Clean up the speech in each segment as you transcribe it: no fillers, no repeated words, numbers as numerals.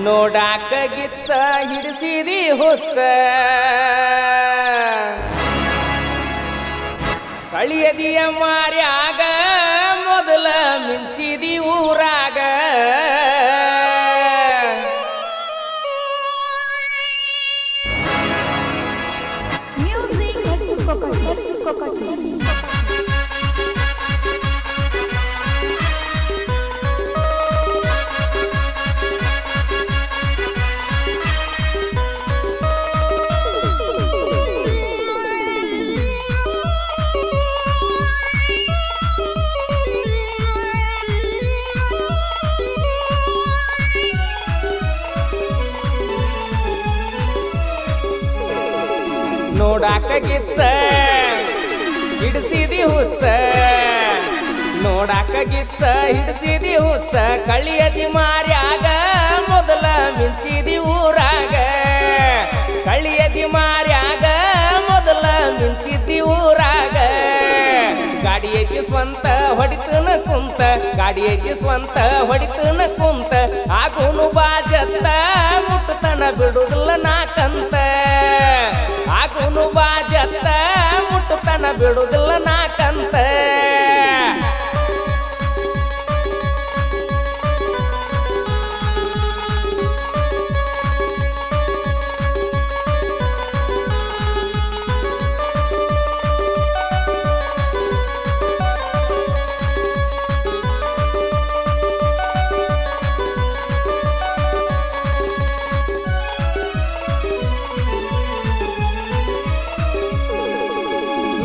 ನೋಡಾಕ ಗಿಚ್ಚ ಹಿಡಿಸಿದಿ ಹುಚ್ಚ ಕಳಿಯದಿಯ ಮಾರ್ಯಾಗ ಮೊದಲ ಮಿಂಚಿದಿ ಊರಾಗ ನೋಡಾಕ ಗಿಚ್ಚ ಹಿಡಿಸಿದಿ ಹುಚ್ಚ ನೋಡಾಕ ಗಿಚ್ಚ ಹಿಡಿಸಿದಿ ಹುಚ್ಚ ಕಳಿಯದಿ ಮಾರ್ಯಾಗ ಮೊದಲ ಮಿಂಚಿದಿ ಊರಾಗ ಕಳಿಯದಿ ಮಾರ್ಯಾಗ ಮೊದಲ ಮಿಂಚಿದಿ ಊರಾಗ ಗಾಡಿ ಐತಿ ಸ್ವಂತ ಹೊಡಿತನ ಕುಂತ ಗಾಡಿ ಐತಿ ಸ್ವಂತ ಹೊಡಿತನ ಕುಂತ ಆಗುನು ಬಾಜತ್ತ ಮುಟ್ಟತನ ಬಿಡುದಿಲ್ಲ ನಾಕಂತ ಆಗುನು ಬಾಜತ್ತ ಮುಟ್ಟತನ ಬಿಡುದಿಲ್ಲ ನಾಕಂತ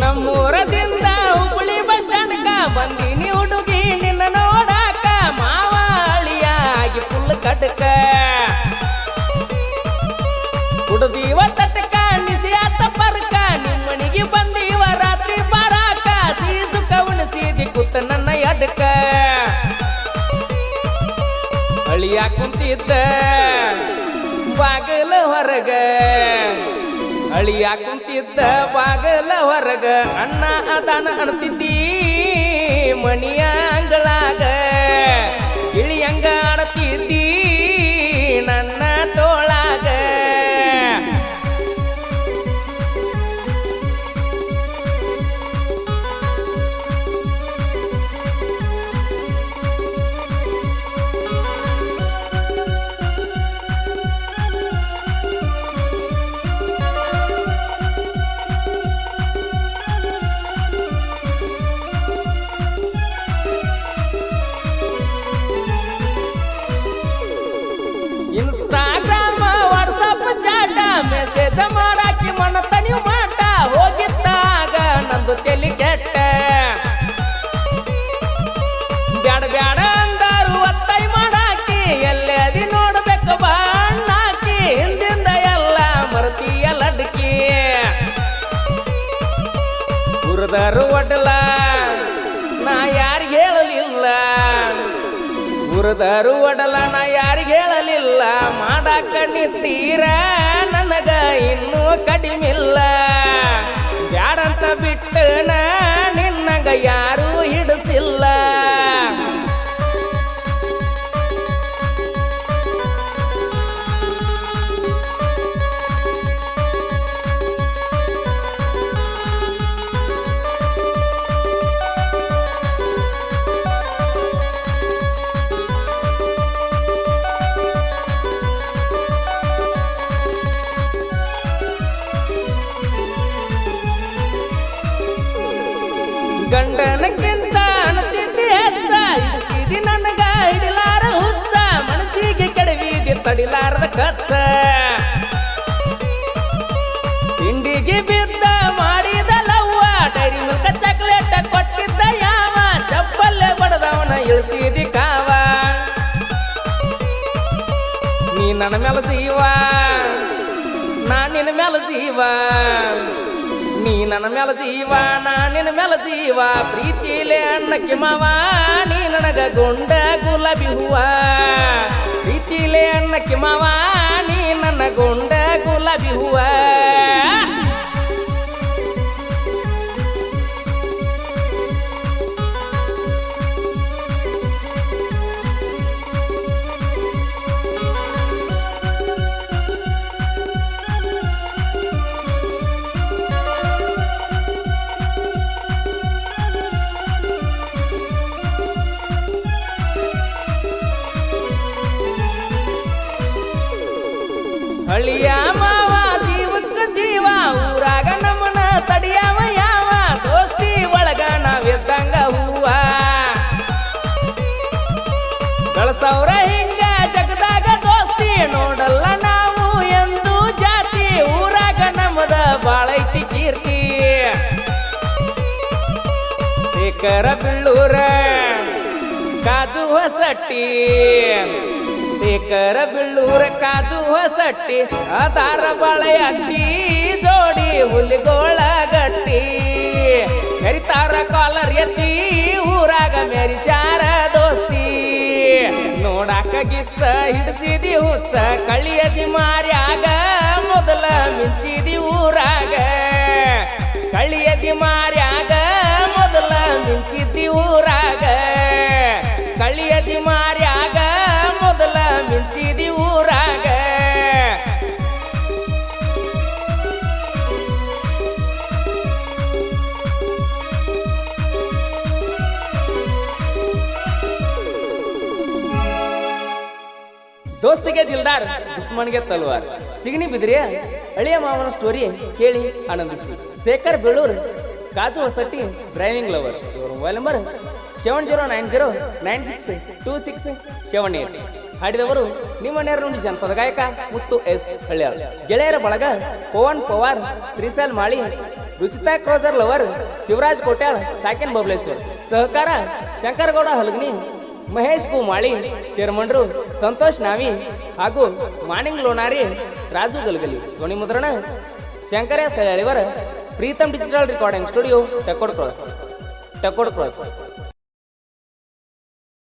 ನಮ್ಮೂರದಿಂದ ಹುಬ್ಬಳ್ಳಿ ಬಸ್ ಸ್ಟ್ಯಾಂಡ್ಕ ಬಂದಿನಿ ಹುಡುಗಿ ನಿನ್ನ ನೋಡಾಕ ಮಾವ ಅಳಿಯಾಗಿ ಫುಲ್ ಕಟಕ ಹುಡುದೀವ ತಟಕ ನಿಸಿಯಾತ ಪರ್ಕ ನಿಮ್ಮನಿಗೆ ಬಂದೀವ ರಾತ್ರಿ ಬರಾಕ ಸೀಸು ಕವಣಿಸಿದಿ ಕೂತ ನನ್ನ ಎಡಕ ಅಳಿಯ ಕುಂತಿದ್ದ ಬಾಗಲ ಹೊರಗ ಅಳಿಯ ಕುಂತಿದ್ದ ಬಾಗಲ ಹೊರಗ ಅಣ್ಣ ಅದಾನ ಅಡ್ತಿದ್ದಿ ಮಣಿಯ ಅಂಗಳಾಗ ಇಳಿಯಂಗ ಆಡ್ತಿದ್ದಿ ನನ್ನ ತೋಳಾಗ ಇನ್ಸ್ಟಾಗ್ರಾಮ್ ವಾಟ್ಸಪ್ ಚಾಟ ಮೆಸೇಜ್ ಮಾಡಾಕಿ ಮನತ ನೀವು ಮಾಟ ಹೋಗಿದ್ದಾಗ ನಂದು ತಲೆ ಕೆಟ್ಟ ಬ್ಯಾಡ ಬ್ಯಾಡ ಅಂದಾರು ಒತ್ತಾಯ ಮಾಡಾಕಿ ಎಲ್ಲದಿ ನೋಡ್ಬೇಕು ಬಣ್ಣಾಕಿ ಹಿಂದಿಂದ ಎಲ್ಲ ಮರತಿಯ ಲಡ್ಕಿ ಉರಿದರು ಒಡ್ಲ ನಾ ಯಾರಿಗೆ ಹೇಳಲಿಲ್ಲ ಉರಿದರು ಒಡಲ ನಾ ಯಾರಿಗೆ ಹೇಳಲಿಲ್ಲ ಮಾಡಾಕ ನಿಂತೀರ ನನಗ ಇನ್ನೂ ಕಡಿಮಿಲ್ಲ ಬ್ಯಾಡಂತ ಬಿಟ್ಟನ ನಿನ್ನಗ ಯಾರೂ ಹಿಡಿಸಿಲ್ಲ ಗಂಡನಕ್ಕಿಂತ ಅಣತಿದ್ದಿ ಹೆಚ್ಚ ಇಡಿಸಿದಿ ನನಗ ಹಿಡಿಲಾರ ಹುಚ್ಚ ಮನಸ್ಸಿಗೆ ಕೆಡವಿದಿ ತಡಿಲಾರದ ಕಚ್ಚ ತಿಂಡಿಗೆ ಬಿದ್ದ ಮಾಡಿದ ಲವ್ವ ಡೈರಿ ಮಿಲ್ಕ ಚಾಕ್ಲೇಟ್ ಕೊಟ್ಟಿದ್ದ ಯಾವ ಚಪ್ಪಲ್ಲೇ ಬಡದವನ ಇಳಿಸಿದಿ ಕಾವ ನೀ ನನ್ನ ಮೇಲೆ ಜೀವ ನಾ ನಿನ್ನ ಮೇಲೆ ಜೀವ ನೀ ನನ್ನ ಮೇಲೆ ಜೀವ ನಾ ನಿನ್ನ ಮೇಲೆ ಜೀವ ಪ್ರೀತಿಲೇ ಅಣ್ಣಕ್ಕೆ ಮಾವ ನೀ ನನಗ ಗೊಂಡ ಗುಲಾಬಿ ಹೂವ ಪ್ರೀತಿಲೇ ಅಣ್ಣಕ್ಕೆ ಮಾವ ನೀ ನನ್ನ ಗೊಂಡ ಗುಲಾಬಿ ಹೂವ ಅಳಿಯ ಮಾವ ಜೀವಕ್ಕ ಜೀವ ಊರಾಗ ನಮ್ಮನ ತಡಿಯಾವ ಯಾವ ದೋಸ್ತಿ ಒಳಗ ನಾವಿದ್ದಂಗ ಹೂವ ಗಳಸವ್ರ ಹಿಂಗ ಜಗದಾಗ ದೋಸ್ತಿ ನೋಡಲ್ಲ ನಾವು ಎಂದು ಜಾತಿ ಊರಾಗ ನಮ್ಮದ ಬಾಳೈತಿ ಕೀರ್ತಿ ಶೇಖರ ಬಿಳ್ಳೂರ ಕಾಜು ಹೊಸಟ್ಟಿ ಶೇಖರ ಬಿಳ್ಳೂರ ಕಾಜು ಹೊಸಟ್ಟಿ ಅದಾರ ಬಾಳೆ ಅಕ್ಕಿ ಜೋಡಿ ಹುಲಿಗೋಳ ಗಟ್ಟಿ ಮೆರಿತಾರ ಕಾಲರ್ ಎತ್ತಿ ಊರಾಗ ಮೆರಿಸ್ಯಾರ ದೋಸ್ತಿ ನೋಡಾಕ ಗಿಚ್ಚ ಹಿಡಿಸಿದಿ ಹುಚ್ಚ ಕಳಿಯದಿ ಮಾರ್ಯಾಗ ಮೊದಲ ಮಿಂಚಿದಿ ಊರಾಗ ಕಳಿಯದಿ ಮಾರ್ಯಾಗ ಮೊದಲ ಮಿಂಚಿದಿ ಊರಾಗ ಕಳಿಯದಿ ಮಾರ್ಯಾಗ ಮೊದಲ ಮಿಂಚಿದಿ ಊರಾಗ ದೋಸ್ತಿಗೆ ದಿಲ್ದಾರ್ ದುಶ್ಮನ್ಗೆ ತಲ್ವಾರ್ ತಿಗಣಿ ಬಿದ್ರಿ ಅಳಿಯ ಮಾವನ ಸ್ಟೋರಿ ಕೇಳಿ ಆನಂದಿಸಿ ಶೇಖರ್ ಬೆಳೂರ್ ಕಾಜು ಹೊಸಟ್ಟಿ ಡ್ರೈವಿಂಗ್ ಲವರ್ ಇವರು ಮೊಬೈಲ್ ನಂಬರ್ 7090962678 ಹಾಡಿದವರು ನಿಮ್ಮ ನೇರ ನುಡಿ ಜನಪದ ಗಾಯಕ ಮುತ್ತು ಎಸ್ ಹಳ್ಯಾಳ್ ಗೆಳೆಯರ ಬಳಗ Pavan Pawar Shrishail Mali Ruchita cruiser lover Shivraj ಕೋಟ್ಯಾಳ್ Saken Bableshwar ಸಹಕಾರ ಶಂಕರಗೌಡ ಹಲಗನಿ ಮಹೇಶ್ ಕುಮಾಳಿ ಚೇರ್ಮನ್ರು ಸಂತೋಷ್ ನಾವಿ ಹಾಗೂ ಮಾಣಿಂಗ್ ಲೋನಾರಿ ರಾಜು ಗಲ್ಗಲಿ ಧ್ವನಿ ಮುದ್ರಣ ಶಂಕರ ಸಯಾಳಿವರ Pritam digital recording studio Takod cross